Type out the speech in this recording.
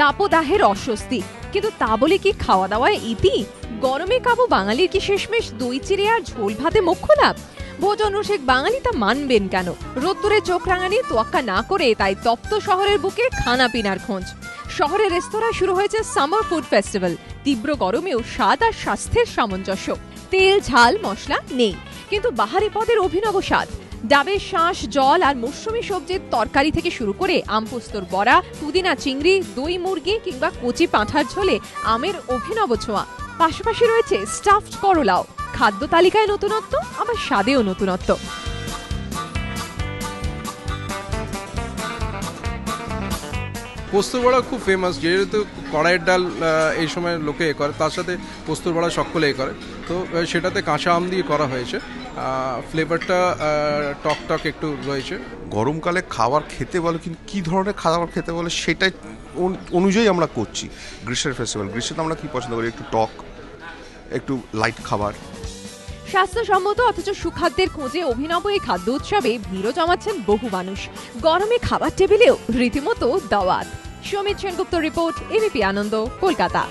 তাপদাহের অস্বস্তি, কিন্তু তা বলে কি খাওয়া দাওয়ায় ইতি? গরমে কাবু বাঙালির কি শেষমেশ দই চিড়ে আর ঝোল ভাতে মোক্ষ লাভ? ভোজন রসিক বাঙালি তা মানবেন কেন? রোদ্দুরে চোখ রাঙানি তোয়াক্কা না করে তাই তপ্ত শহরের বুকে খানা পিনার খোঁজ। শহরের রেস্তোরাঁ শুরু হয়েছে সামার ফুড ফেস্টিভ্যাল। তীব্র গরমেও স্বাদ আর স্বাস্থ্যের সামঞ্জস্য। তেল ঝাল মশলা নেই, কিন্তু বাহারি পদের অভিনব স্বাদ। ডাবের শাঁস, জল আর মৌসুমী সবজির তরকারি থেকে শুরু করে আমপোস্তর বড়া, পুদিনা চিংড়ি, দই মুরগি কিংবা কচি পাঁঠার ঝোলে আমের অভিনব ছোঁয়া। পাশাপাশি রয়েছে স্টাফড করলাও। খাদ্য তালিকায় নতুনত্ব, আবার স্বাদেও নতুনত্ব। পোস্তর বড়া খুব ফেমাস, যেহেতু কড়াইয়ের ডাল এই সময় লোকে করে, তার সাথে পোস্তর বড়া সকলে করে, তো সেটাতে কাঁচা আম দিয়ে করা হয়েছে। ফ্লেভারটা টক টক একটু রয়েছে। গরমকালে খাবার খেতে বলে, কিন্তু কী ধরনের খাবার খেতে বলে সেটাই অনুযায়ী আমরা করছি। গ্রীষ্মের ফেস্টিভ্যাল, গ্রীষ্মে আমরা কী পছন্দ করি? একটু টক, একটু লাইট খাবার। স্বাস্থ্যসম্মত অথচ সুখাদ্যের খোঁজে অভিনব এই খাদ্য উৎসবে ভিড়ও জমাচ্ছেন বহু মানুষ। গরমে খাবার টেবিলেও রীতিমতো দাওয়াত। সমিত সেনগুপ্ত রিপোর্ট, এবিপি আনন্দ, কলকাতা।